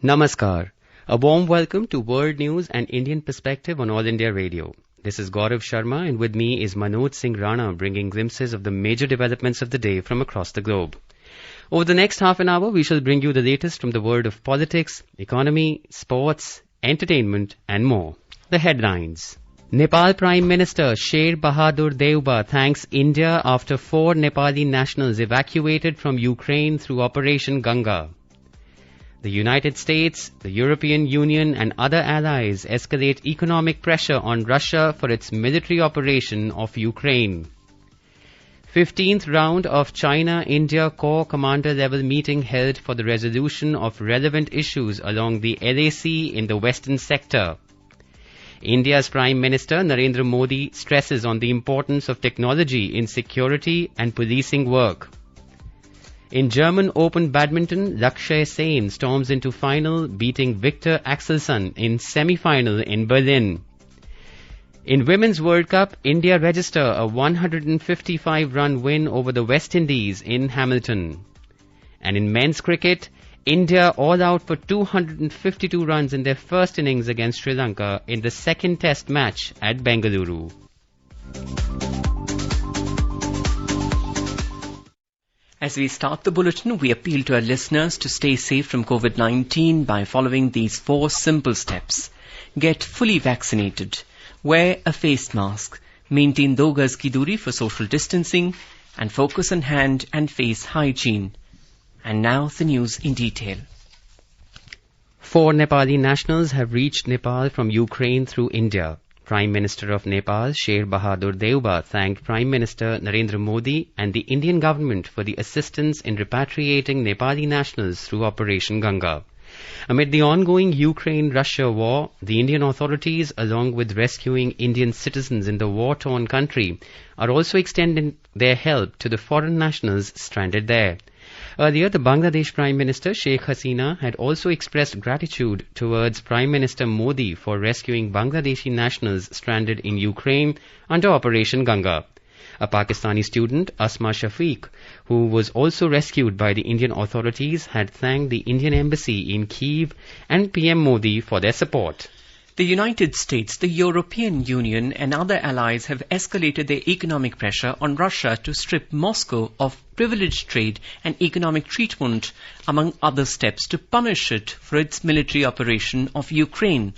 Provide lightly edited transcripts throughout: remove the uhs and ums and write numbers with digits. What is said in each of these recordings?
Namaskar. A warm welcome to World News and Indian Perspective on All India Radio. This is Gaurav Sharma and with me is Manoj Singh Rana bringing glimpses of the major developments of the day from across the globe. Over the next half an hour, we shall bring you the latest from the world of politics, economy, sports, entertainment and more. The headlines. Nepal Prime Minister Sher Bahadur Deuba thanks India after 4 Nepali nationals evacuated from Ukraine through Operation Ganga. The United States, the European Union and other allies escalate economic pressure on Russia for its military operation of Ukraine. 15th round of China-India Corps Commander level meeting held for the resolution of relevant issues along the LAC in the western sector. India's Prime Minister Narendra Modi stresses on the importance of technology in security and policing work. In German Open Badminton, Lakshya Sen storms into final, beating Victor Axelsen in semi-final in Berlin. In Women's World Cup, India register a 155-run win over the West Indies in Hamilton. And in men's cricket, India all out for 252 runs in their first innings against Sri Lanka in the second test match at Bengaluru. As we start the bulletin, we appeal to our listeners to stay safe from COVID-19 by following these 4 simple steps. Get fully vaccinated. Wear a face mask. Maintain 2 gaz ki duri for social distancing. And focus on hand and face hygiene. And now the news in detail. 4 Nepali nationals have reached Nepal from Ukraine through India. Prime Minister of Nepal, Sher Bahadur Deuba, thanked Prime Minister Narendra Modi and the Indian government for the assistance in repatriating Nepali nationals through Operation Ganga. Amid the ongoing Ukraine-Russia war, the Indian authorities, along with rescuing Indian citizens in the war-torn country, are also extending their help to the foreign nationals stranded there. Earlier, the Bangladesh Prime Minister Sheikh Hasina had also expressed gratitude towards Prime Minister Modi for rescuing Bangladeshi nationals stranded in Ukraine under Operation Ganga. A Pakistani student, Asma Shafiq, who was also rescued by the Indian authorities, had thanked the Indian Embassy in Kyiv and PM Modi for their support. The United States, the European Union and other allies have escalated their economic pressure on Russia to strip Moscow of privileged trade and economic treatment, among other steps to punish it for its military operation of Ukraine.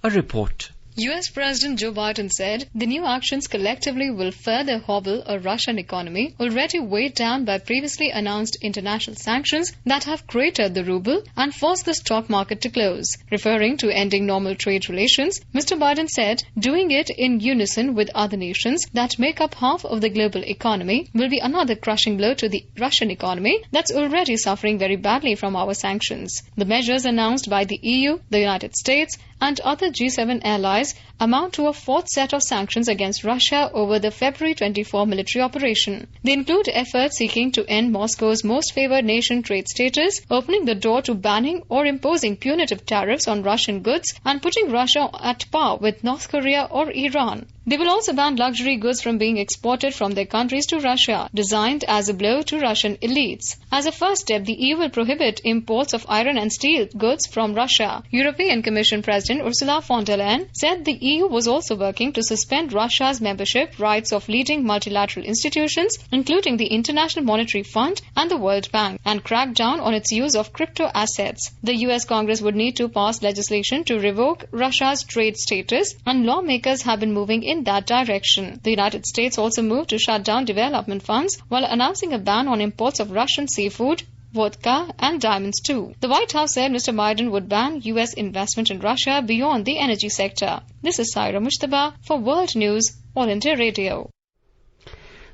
A report. US President Joe Biden said the new actions collectively will further hobble a Russian economy already weighed down by previously announced international sanctions that have cratered the ruble and forced the stock market to close. Referring to ending normal trade relations, Mr. Biden said doing it in unison with other nations that make up half of the global economy will be another crushing blow to the Russian economy that's already suffering very badly from our sanctions. The measures announced by the EU, the United States, and other G7 allies amount to a 4th set of sanctions against Russia over the February 24 military operation. They include efforts seeking to end Moscow's most favored nation trade status, opening the door to banning or imposing punitive tariffs on Russian goods, and putting Russia at par with North Korea or Iran. They will also ban luxury goods from being exported from their countries to Russia, designed as a blow to Russian elites. As a first step, the EU will prohibit imports of iron and steel goods from Russia. European Commission President Ursula von der Leyen said the EU was also working to suspend Russia's membership rights of leading multilateral institutions, including the International Monetary Fund and the World Bank, and crack down on its use of crypto assets. The US Congress would need to pass legislation to revoke Russia's trade status, and lawmakers have been moving in that direction. The United States also moved to shut down development funds while announcing a ban on imports of Russian seafood, vodka and diamonds too. The White House said Mr. Biden would ban US investment in Russia beyond the energy sector. This is Saira Mushtaba for World News, All India Radio.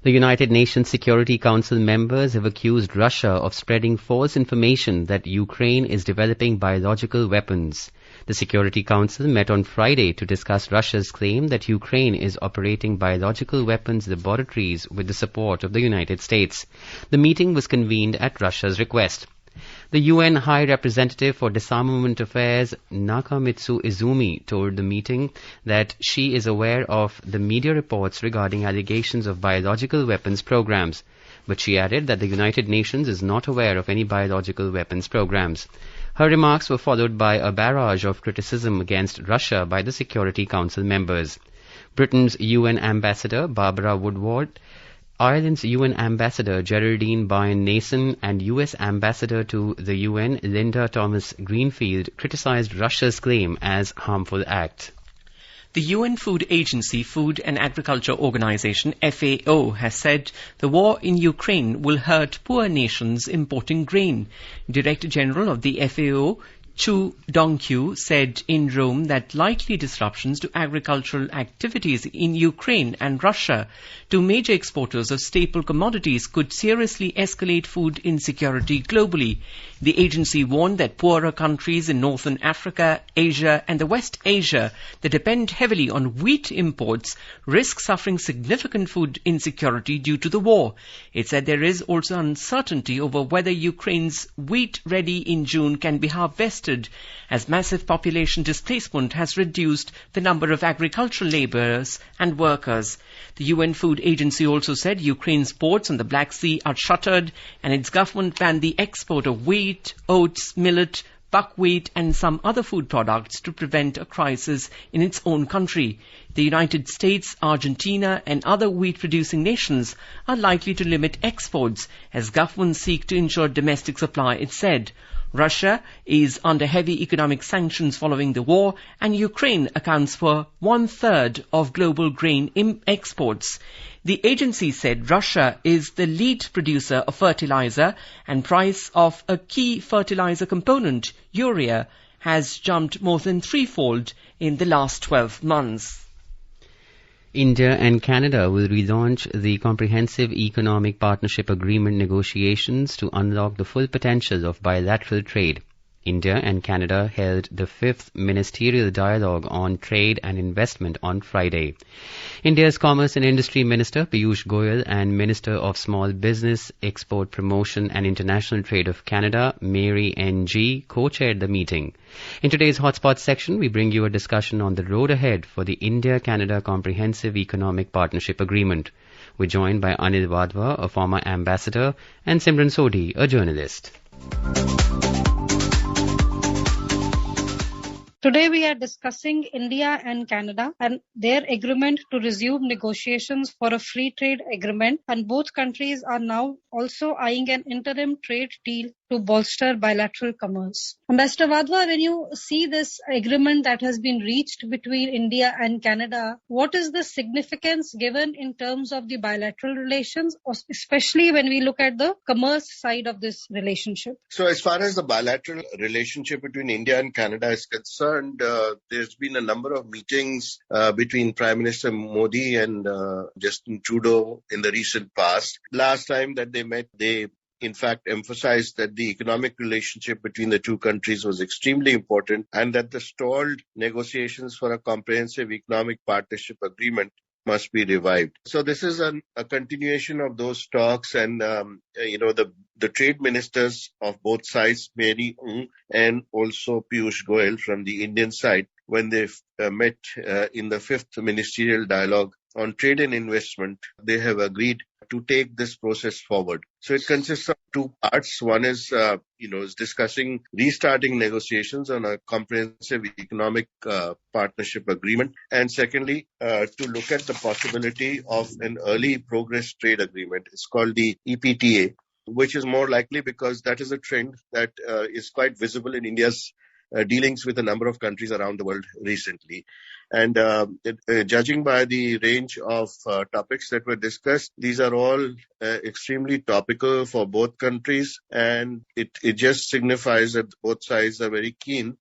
The United Nations Security Council members have accused Russia of spreading false information that Ukraine is developing biological weapons. The Security Council met on Friday to discuss Russia's claim that Ukraine is operating biological weapons laboratories with the support of the United States. The meeting was convened at Russia's request. The UN High Representative for Disarmament Affairs, Nakamitsu Izumi, told the meeting that she is aware of the media reports regarding allegations of biological weapons programs. But she added that the United Nations is not aware of any biological weapons programs. Her remarks were followed by a barrage of criticism against Russia by the Security Council members. Britain's UN Ambassador Barbara Woodward, Ireland's UN Ambassador Geraldine Byrne-Nason and US Ambassador to the UN Linda Thomas-Greenfield criticized Russia's claim as harmful act. The UN Food Agency, Food and Agriculture Organization, FAO, has said the war in Ukraine will hurt poor nations importing grain. Director General of the FAO, Chu Dongkyu, said in Rome that likely disruptions to agricultural activities in Ukraine and Russia, two major exporters of staple commodities, could seriously escalate food insecurity globally. The agency warned that poorer countries in Northern Africa, Asia and the West Asia that depend heavily on wheat imports risk suffering significant food insecurity due to the war. It said there is also uncertainty over whether Ukraine's wheat ready in June can be harvested, as massive population displacement has reduced the number of agricultural laborers and workers. The UN Food Agency also said Ukraine's ports on the Black Sea are shuttered and its government banned the export of wheat, oats, millet, buckwheat and some other food products to prevent a crisis in its own country. The United States, Argentina and other wheat-producing nations are likely to limit exports as governments seek to ensure domestic supply, it said. Russia is under heavy economic sanctions following the war, and Ukraine accounts for 1/3 of global grain exports. The agency said Russia is the lead producer of fertilizer, and price of a key fertilizer component, urea, has jumped more than threefold in the last 12 months. India and Canada will relaunch the Comprehensive Economic Partnership Agreement negotiations to unlock the full potential of bilateral trade. India and Canada held the 5th Ministerial Dialogue on Trade and Investment on Friday. India's Commerce and Industry Minister Piyush Goyal and Minister of Small Business, Export Promotion and International Trade of Canada, Mary N.G., co-chaired the meeting. In today's Hotspot section, we bring you a discussion on the road ahead for the India-Canada Comprehensive Economic Partnership Agreement. We're joined by Anil Wadhwa, a former ambassador, and Simran Sodhi, a journalist. Today we are discussing India and Canada and their agreement to resume negotiations for a free trade agreement, and both countries are now also eyeing an interim trade deal to bolster bilateral commerce. Ambassador Wadhwa, when you see this agreement that has been reached between India and Canada, what is the significance given in terms of the bilateral relations, especially when we look at the commerce side of this relationship? So as far as the bilateral relationship between India and Canada is concerned, there's been a number of meetings between Prime Minister Modi and Justin Trudeau in the recent past. Last time that they met, they in fact emphasized that the economic relationship between the two countries was extremely important and that the stalled negotiations for a comprehensive economic partnership agreement must be revived. So this is a continuation of those talks, and the trade ministers of both sides, Mary Ng and also Piyush Goyal from the Indian side, when they met in the 5th Ministerial Dialogue on Trade and Investment, they have agreed to take this process forward. So it consists of two parts. One is, is discussing restarting negotiations on a comprehensive economic partnership agreement. And secondly, to look at the possibility of an early progress trade agreement. It's called the EPTA, which is more likely because that is a trend that is quite visible in India's dealings with a number of countries around the world recently. And judging by the range of topics that were discussed, these are all extremely topical for both countries, and it just signifies that both sides are very keen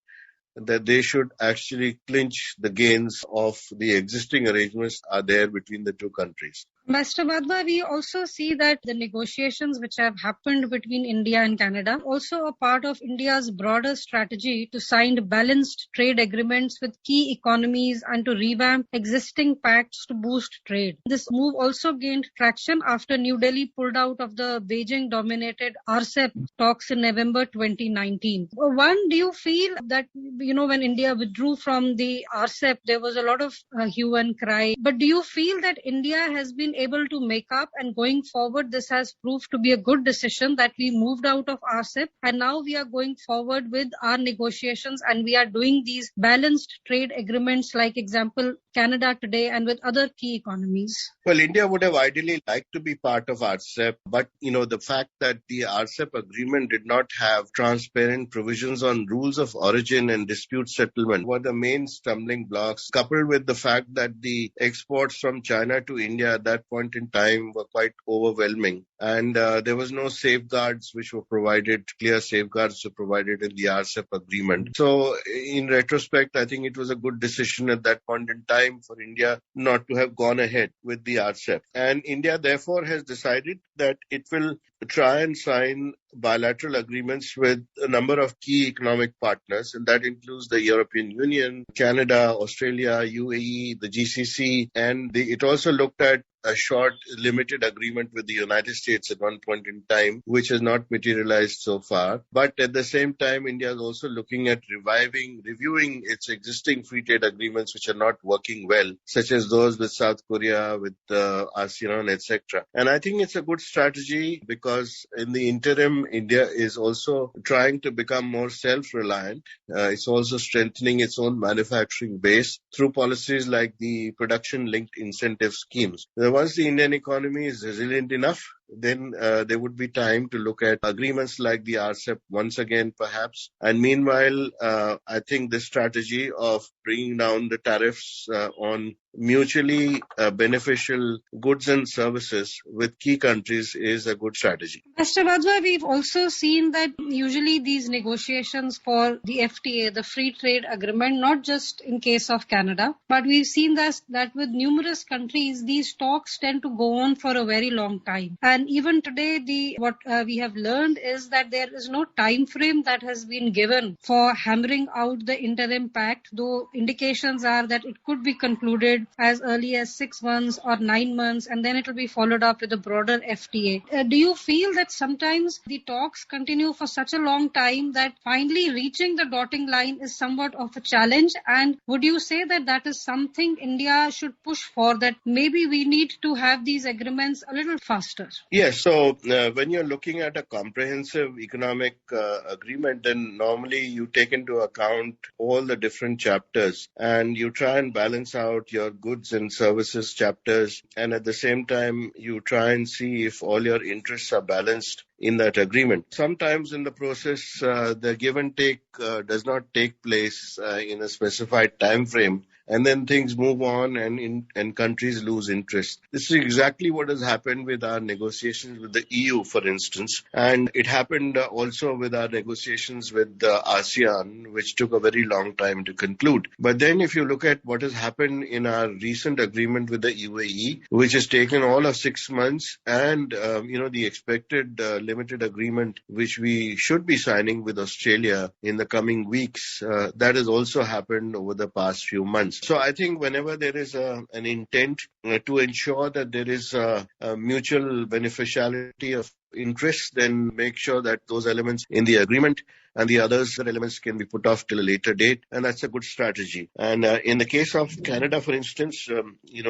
that they should actually clinch the gains of the existing arrangements are there between the two countries. Mr. Wadhwa, we also see that the negotiations which have happened between India and Canada also a part of India's broader strategy to sign balanced trade agreements with key economies and to revamp existing pacts to boost trade. This move also gained traction after New Delhi pulled out of the Beijing-dominated RCEP talks in November 2019. One, do you feel that, when India withdrew from the RCEP, there was a lot of hue and cry, but do you feel that India has been able to make up, and going forward, this has proved to be a good decision that we moved out of RCEP, and now we are going forward with our negotiations, and we are doing these balanced trade agreements, like example, Canada today, and with other key economies. Well, India would have ideally liked to be part of RCEP, but the fact that the RCEP agreement did not have transparent provisions on rules of origin and dispute settlement were the main stumbling blocks, coupled with the fact that the exports from China to India at that point in time were quite overwhelming. And there was no safeguards which were provided, clear safeguards were provided in the RCEP agreement. So in retrospect, I think it was a good decision at that point in time for India not to have gone ahead with the RCEP. And India therefore has decided that it will try and sign bilateral agreements with a number of key economic partners, and that includes the European Union, Canada, Australia, UAE, the GCC, and it also looked at a short, limited agreement with the United States at one point in time, which has not materialized so far. But at the same time, India is also looking at reviewing its existing free trade agreements, which are not working well, such as those with South Korea, with ASEAN, etc. And I think it's a good strategy because in the interim, India is also trying to become more self-reliant. It's also strengthening its own manufacturing base through policies like the production-linked incentive schemes. Once the Indian economy is resilient enough, then there would be time to look at agreements like the RCEP once again, perhaps. And meanwhile, I think the strategy of bringing down the tariffs on mutually beneficial goods and services with key countries is a good strategy. Mr. Vajwa, we've also seen that usually these negotiations for the FTA, the Free Trade Agreement, not just in case of Canada, but we've seen that with numerous countries, these talks tend to go on for a very long time. And even today, what we have learned is that there is no time frame that has been given for hammering out the interim pact, though indications are that it could be concluded as early as 6 months or 9 months, and then it will be followed up with a broader FTA. Do you feel that sometimes the talks continue for such a long time that finally reaching the dotting line is somewhat of a challenge? And would you say that that is something India should push for, that maybe we need to have these agreements a little faster? Yes, so when you're looking at a comprehensive economic agreement, then normally you take into account all the different chapters and you try and balance out your goods and services chapters, and at the same time you try and see if all your interests are balanced in that agreement. Sometimes in the process, the give and take does not take place in a specified time frame, and then things move on and countries lose interest. This is exactly what has happened with our negotiations with the EU, for instance, and it happened also with our negotiations with ASEAN, which took a very long time to conclude. But then if you look at what has happened in our recent agreement with the UAE, which has taken all of 6 months, and the expected limited agreement which we should be signing with Australia in the coming weeks, that has also happened over the past few months. So I think whenever there is an intent to ensure that there is a mutual beneficiality of interest, then make sure that those elements in the agreement and the other elements can be put off till a later date, and that's a good strategy. And in the case of Canada, for instance,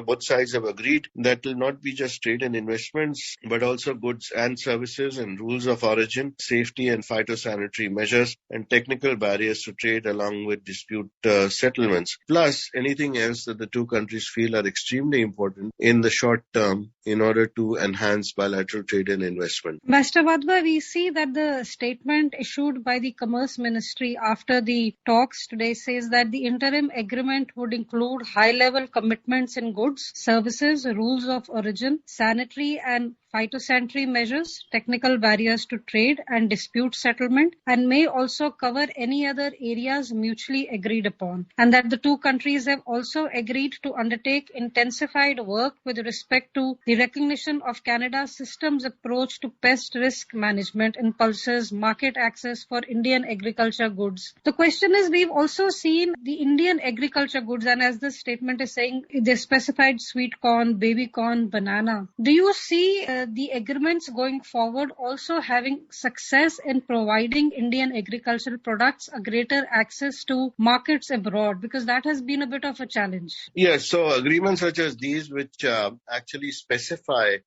both sides have agreed that will not be just trade and investments, but also goods and services and rules of origin, safety and phytosanitary measures, and technical barriers to trade along with dispute settlements, plus anything else that the two countries feel are extremely important in the short term in order to enhance bilateral trade and investment. Mr. Vadva, we see that the statement issued by the Commerce Ministry after the talks today says that the interim agreement would include high-level commitments in goods, services, rules of origin, sanitary and phytosanitary measures, technical barriers to trade and dispute settlement, and may also cover any other areas mutually agreed upon, and that the two countries have also agreed to undertake intensified work with respect to the recognition of Canada's systems approach to pest risk management impulses market access for Indian agriculture goods. The question is, we've also seen the Indian agriculture goods, and as the statement is saying, they specified sweet corn, baby corn, banana. Do you see the agreements going forward also having success in providing Indian agricultural products a greater access to markets abroad? Because that has been a bit of a challenge. Yes, so agreements such as these, which actually specify specify,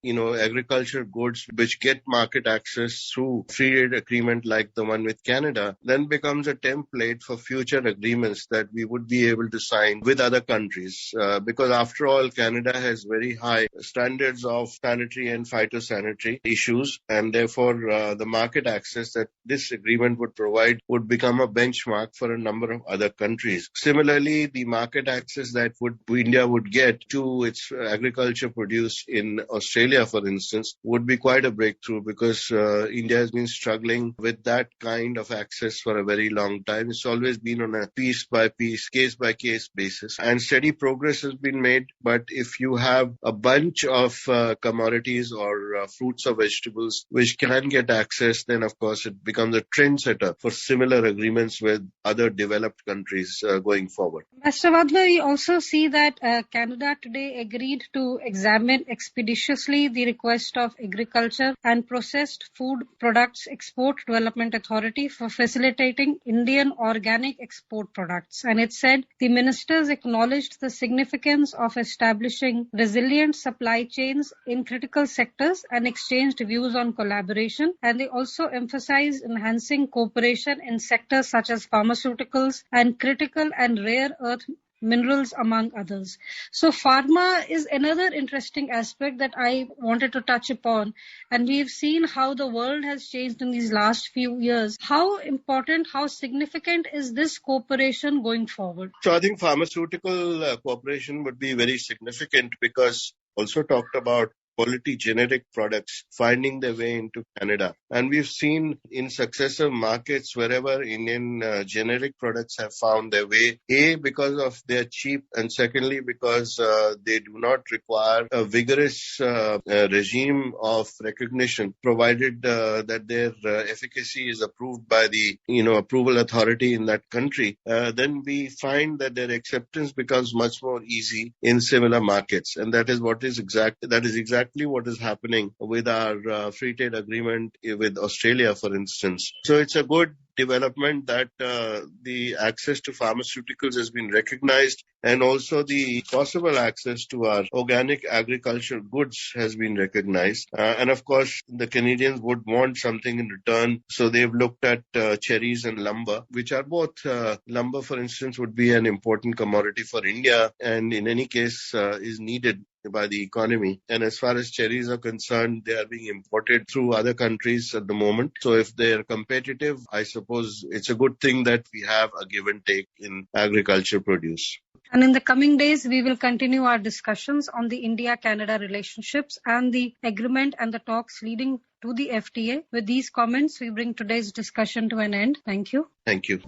agriculture goods which get market access through free trade agreement like the one with Canada, then becomes a template for future agreements that we would be able to sign with other countries. Because after all, Canada has very high standards of sanitary and phytosanitary issues, and therefore the market access that this agreement would provide would become a benchmark for a number of other countries. Similarly, the market access that India would get to its agriculture produce in Australia, for instance, would be quite a breakthrough, because India has been struggling with that kind of access for a very long time. It's always been on a piece-by-piece, case-by-case basis, and steady progress has been made. But if you have a bunch of commodities or fruits or vegetables which can get access, then of course it becomes a trendsetter for similar agreements with other developed countries going forward. Mr. Wadhwa, we also see that Canada today agreed to examine expeditiously the request of Agriculture and Processed Food Products Export Development Authority for facilitating Indian organic export products. And it said the ministers acknowledged the significance of establishing resilient supply chains in critical sectors and exchanged views on collaboration. And they also emphasized enhancing cooperation in sectors such as pharmaceuticals and critical and rare earth minerals, among others. So pharma is another interesting aspect that I wanted to touch upon. And we've seen how the world has changed in these last few years. How important, how significant is this cooperation going forward? So I think pharmaceutical cooperation would be very significant, because also talked about quality generic products finding their way into Canada. And we've seen in successive markets wherever Indian generic products have found their way, A, because of their cheap, and secondly, because they do not require a vigorous regime of recognition, provided that their efficacy is approved by the approval authority in that country. Then we find that their acceptance becomes much more easy in similar markets. And that is exactly what is happening with our free trade agreement with Australia, for instance. So it's a good development that the access to pharmaceuticals has been recognized, and also the possible access to our organic agricultural goods has been recognized. And of course, the Canadians would want something in return. So they've looked at cherries and lumber, which are both, lumber, for instance, would be an important commodity for India, and in any case is needed by the economy. And as far as cherries are concerned, they are being imported through other countries at the moment. So if they are competitive, I suppose it's a good thing that we have a give and take in agriculture produce. And in the coming days, we will continue our discussions on the India-Canada relationships and the agreement and the talks leading to the FTA. With these comments, we bring today's discussion to an end. Thank you. Thank you.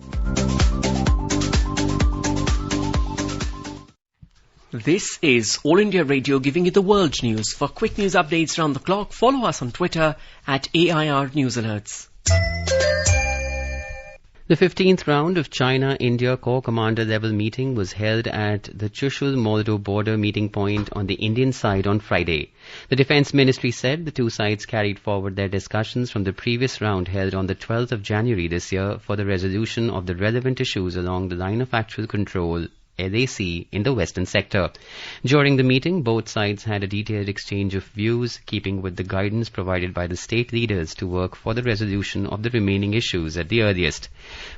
This is All India Radio giving you the world news. For quick news updates around the clock, follow us on Twitter at AIR News Alerts. The 15th round of China-India Corps Commander level meeting was held at the Chushul-Moldo border meeting point on the Indian side on Friday. The Defence Ministry said the two sides carried forward their discussions from the previous round held on the 12th of January this year for the resolution of the relevant issues along the line of actual control LAC in the western sector. During the meeting, both sides had a detailed exchange of views, keeping with the guidance provided by the state leaders to work for the resolution of the remaining issues at the earliest.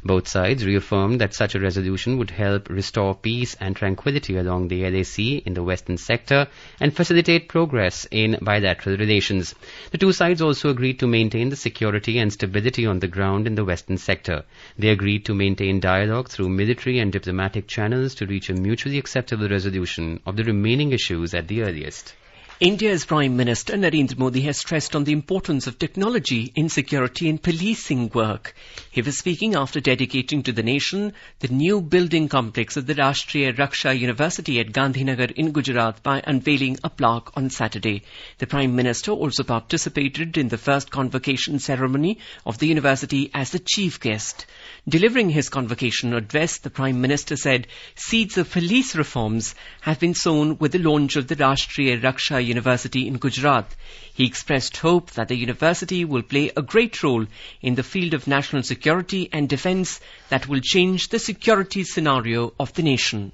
Both sides reaffirmed that such a resolution would help restore peace and tranquility along the LAC in the western sector and facilitate progress in bilateral relations. The two sides also agreed to maintain the security and stability on the ground in the western sector. They agreed to maintain dialogue through military and diplomatic channels to reach a mutually acceptable resolution of the remaining issues at the earliest. India's Prime Minister Narendra Modi has stressed on the importance of technology in security and policing work. He was speaking after dedicating to the nation the new building complex of the Rashtriya Raksha University at Gandhinagar in Gujarat by unveiling a plaque on Saturday. The Prime Minister also participated in the first convocation ceremony of the university as the chief guest. Delivering his convocation address, the Prime Minister said seeds of police reforms have been sown with the launch of the Rashtriya Raksha University in Gujarat. He expressed hope that the university will play a great role in the field of national security and defence that will change the security scenario of the nation.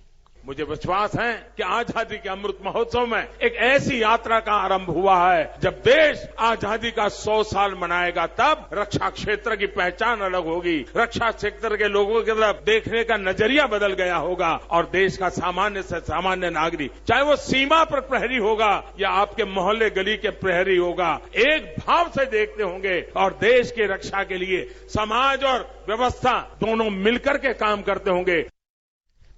मुझे विश्वास है कि आजादी के अमृत महोत्सव में एक ऐसी यात्रा का आरंभ हुआ है जब देश आजादी का 100 साल मनाएगा, तब रक्षा क्षेत्र की पहचान अलग होगी, रक्षा क्षेत्र के लोगों की तरफ देखने का नजरिया बदल गया होगा और देश का सामान्य से सामान्य नागरिक, चाहे वो सीमा पर प्रहरी होगा या आपके मोहल्ले गली के प्रहरी होगा, एक भाव से देखते होंगे और देश की रक्षा के लिए समाज और व्यवस्था दोनों मिलकर के काम करते होंगे.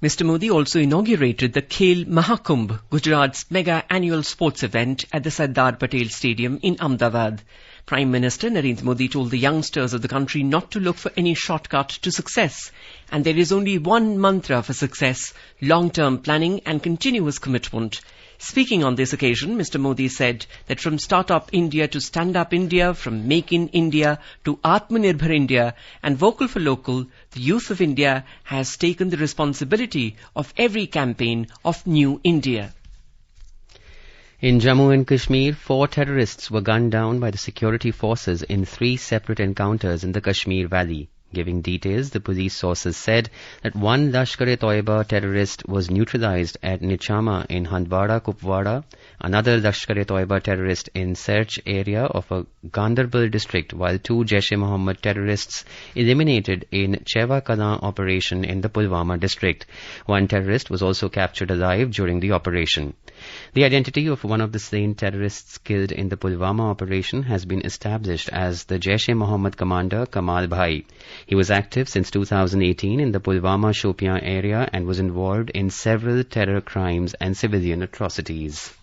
Mr. Modi also inaugurated the Khel Mahakumbh, Gujarat's mega annual sports event at the Sardar Patel Stadium in Ahmedabad. Prime Minister Narendra Modi told the youngsters of the country not to look for any shortcut to success. And there is only one mantra for success: long-term planning and continuous commitment. Speaking on this occasion, Mr. Modi said that from Start-up India to Stand-up India, from Make in India to Atmanirbhar India and Vocal for Local, the youth of India has taken the responsibility of every campaign of New India. In Jammu and Kashmir, 4 terrorists were gunned down by the security forces in 3 separate encounters in the Kashmir Valley. Giving details, the police sources said that one Lashkar-e-Toiba terrorist was neutralized at Nichama in Handwada, Kupwada, another Lashkar-e-Toiba terrorist in Serch area of a Ganderbal district, while 2 Jaish-e-Mohammed terrorists eliminated in Cheva Kalan operation in the Pulwama district. One terrorist was also captured alive during the operation. The identity of one of the slain terrorists killed in the Pulwama operation has been established as the Jaish-e-Mohammed commander Kamal Bhai. He was active since 2018 in the Pulwama Shopian area and was involved in several terror crimes and civilian atrocities.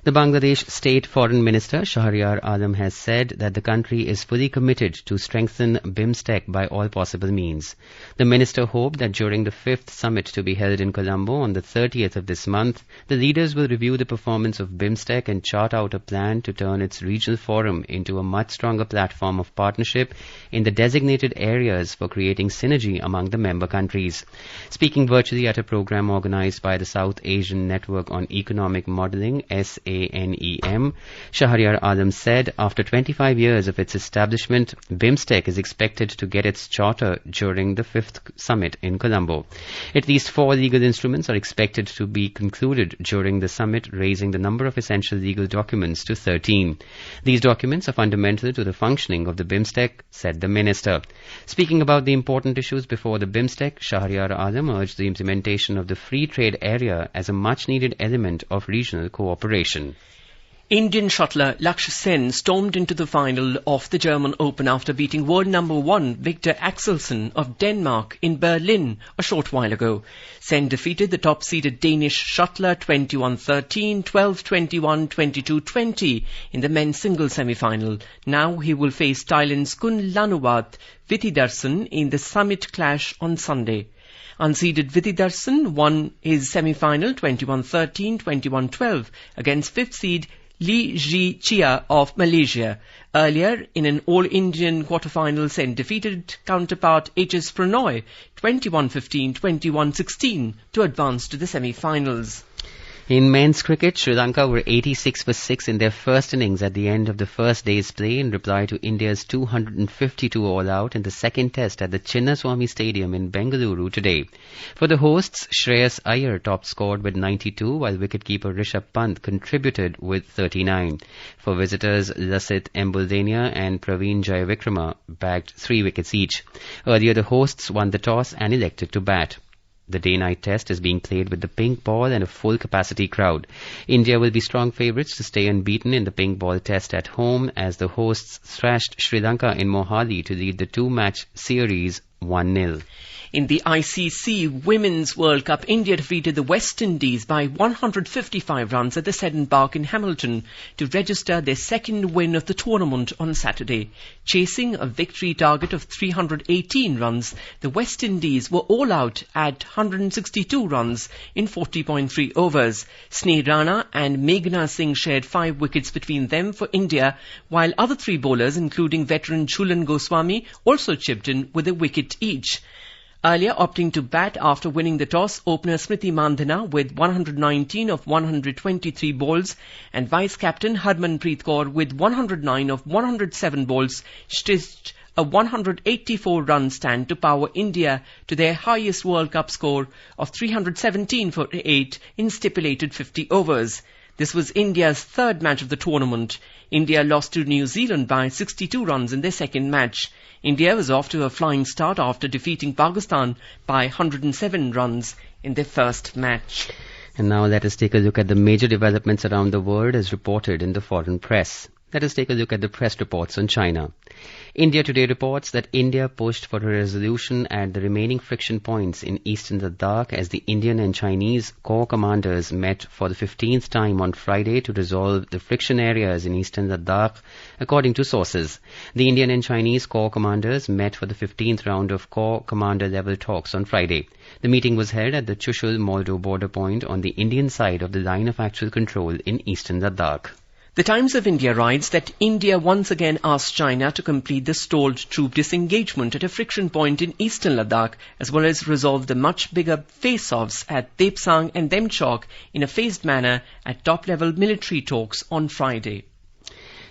The Bangladesh State Foreign Minister Shahryar Alam has said that the country is fully committed to strengthen BIMSTEC by all possible means. The minister hoped that during the 5th summit to be held in Colombo on the 30th of this month, the leaders will review the performance of BIMSTEC and chart out a plan to turn its regional forum into a much stronger platform of partnership in the designated areas for creating synergy among the member countries. Speaking virtually at a program organized by the South Asian Network on Economic Modeling, SANEM, Shahryar Alam said after 25 years of its establishment, BIMSTEC is expected to get its charter during the 5th summit in Colombo. At least 4 legal instruments are expected to be concluded during the summit, raising the number of essential legal documents to 13. These documents are fundamental to the functioning of the BIMSTEC, said the minister. Speaking about the important issues before the BIMSTEC, Shahryar Alam urged the implementation of the free trade area as a much-needed element of regional cooperation. Indian shuttler Lakshya Sen stormed into the final of the German Open after beating world number 1 Victor Axelsen of Denmark in Berlin a short while ago. Sen defeated the top-seeded Danish shuttler 21-13, 12-21, 22-20 in the men's singles semi-final. Now he will face Thailand's Kun Lanuvat Vithidarsan in the summit clash on Sunday. Unseeded Vithidarsan won his semi-final 21-13, 21-12 against 5th seed Lee Ji Chia of Malaysia. Earlier, in an all-Indian quarter-final, Sen defeated counterpart HS Pranoy 21-15, 21-16 to advance to the semi-finals. In men's cricket, Sri Lanka were 86 for 6 in their first innings at the end of the first day's play in reply to India's 252 all-out in the second test at the Chinnaswamy Stadium in Bengaluru today. For the hosts, Shreyas Iyer top-scored with 92, while wicketkeeper Rishabh Pant contributed with 39. For visitors, Lasit Embuldenia and Praveen Jayavikrama bagged 3 wickets each. Earlier, the hosts won the toss and elected to bat. The day-night test is being played with the pink ball and a full-capacity crowd. India will be strong favourites to stay unbeaten in the pink ball test at home as the hosts thrashed Sri Lanka in Mohali to lead the 2-match series 1-0. In the ICC Women's World Cup, India defeated the West Indies by 155 runs at the Seddon Park in Hamilton to register their second win of the tournament on Saturday. Chasing a victory target of 318 runs, the West Indies were all out at 162 runs in 40.3 overs. Sneh Rana and Meghna Singh shared 5 wickets between them for India, while other 3 bowlers, including veteran Chulan Goswami, also chipped in with a wicket each. Earlier opting to bat after winning the toss, opener Smriti Mandhana with 119 of 123 balls and vice-captain Harmanpreet Kaur with 109 of 107 balls stitched a 184-run stand to power India to their highest World Cup score of 317 for 8 in stipulated 50 overs. This was India's third match of the tournament. India lost to New Zealand by 62 runs in their second match. India was off to a flying start after defeating Pakistan by 107 runs in their first match. And now let us take a look at the major developments around the world as reported in the foreign press. Let us take a look at the press reports on China. India Today reports that India pushed for a resolution at the remaining friction points in eastern Ladakh as the Indian and Chinese corps commanders met for the 15th time on Friday to resolve the friction areas in eastern Ladakh, according to sources. The Indian and Chinese corps commanders met for the 15th round of corps commander-level talks on Friday. The meeting was held at the Chushul-Moldo border point on the Indian side of the line of actual control in eastern Ladakh. The Times of India writes that India once again asked China to complete the stalled troop disengagement at a friction point in eastern Ladakh, as well as resolve the much bigger face-offs at Depsang and Demchok in a phased manner at top-level military talks on Friday.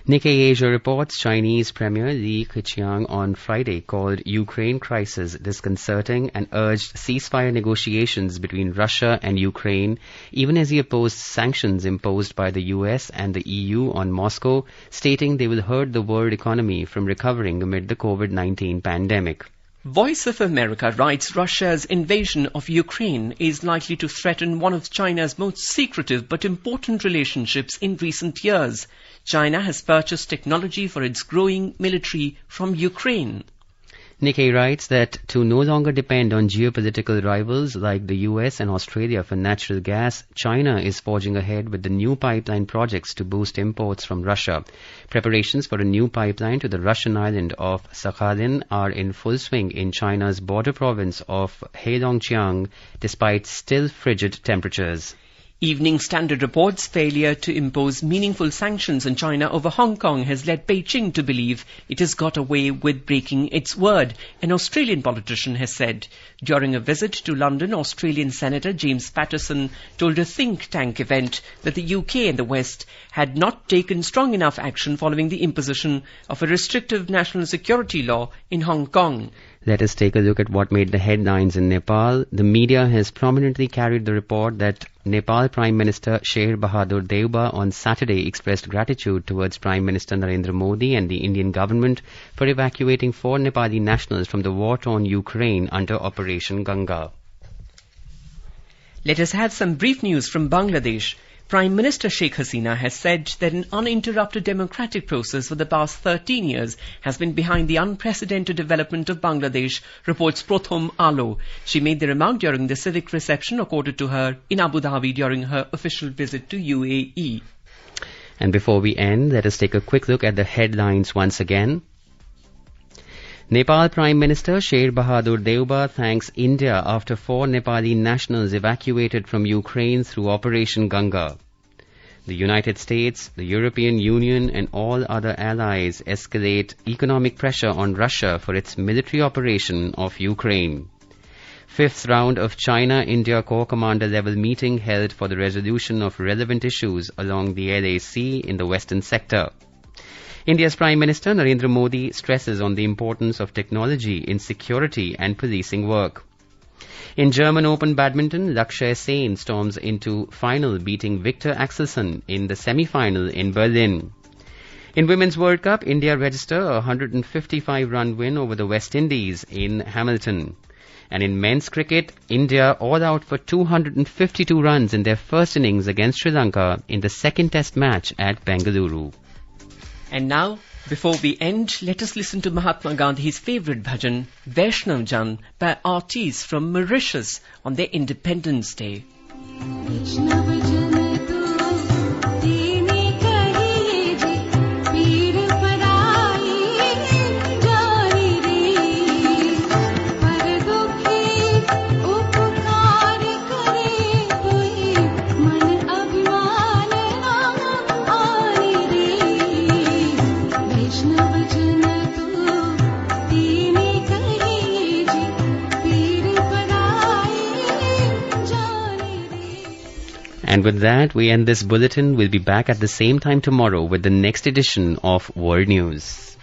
Nikkei Asia reports Chinese Premier Li Keqiang on Friday called Ukraine crisis disconcerting and urged ceasefire negotiations between Russia and Ukraine, even as he opposed sanctions imposed by the US and the EU on Moscow, stating they will hurt the world economy from recovering amid the COVID-19 pandemic. Voice of America writes Russia's invasion of Ukraine is likely to threaten one of China's most secretive but important relationships in recent years. China has purchased technology for its growing military from Ukraine. Nikkei writes that to no longer depend on geopolitical rivals like the US and Australia for natural gas, China is forging ahead with the new pipeline projects to boost imports from Russia. Preparations for a new pipeline to the Russian island of Sakhalin are in full swing in China's border province of Heilongjiang, despite still frigid temperatures. Evening Standard reports failure to impose meaningful sanctions on China over Hong Kong has led Beijing to believe it has got away with breaking its word, an Australian politician has said. During a visit to London, Australian Senator James Patterson told a think tank event that the UK and the West had not taken strong enough action following the imposition of a restrictive national security law in Hong Kong. Let us take a look at what made the headlines in Nepal. The media has prominently carried the report that Nepal Prime Minister Sher Bahadur Deuba on Saturday expressed gratitude towards Prime Minister Narendra Modi and the Indian government for evacuating 4 Nepali nationals from the war-torn Ukraine under Operation Ganga. Let us have some brief news from Bangladesh. Prime Minister Sheikh Hasina has said that an uninterrupted democratic process for the past 13 years has been behind the unprecedented development of Bangladesh, reports Prothom Alo. She made the remark during the civic reception accorded to her in Abu Dhabi during her official visit to UAE. And before we end, let us take a quick look at the headlines once again. Nepal Prime Minister Sher Bahadur Deuba thanks India after 4 Nepali nationals evacuated from Ukraine through Operation Ganga. The United States, the European Union and all other allies escalate economic pressure on Russia for its military operation of Ukraine. 5th round of China-India Corps Commander level meeting held for the resolution of relevant issues along the LAC in the western sector. India's Prime Minister Narendra Modi stresses on the importance of technology in security and policing work. In German Open badminton, Lakshya Sen storms into final, beating Victor Axelsen in the semi-final in Berlin. In Women's World Cup, India register a 155-run win over the West Indies in Hamilton. And in men's cricket, India all out for 252 runs in their first innings against Sri Lanka in the second test match at Bengaluru. And now, before we end, let us listen to Mahatma Gandhi's favourite bhajan, Vaishnav Jan, by artists from Mauritius on their Independence Day. And with that, we end this bulletin. We'll be back at the same time tomorrow with the next edition of World News.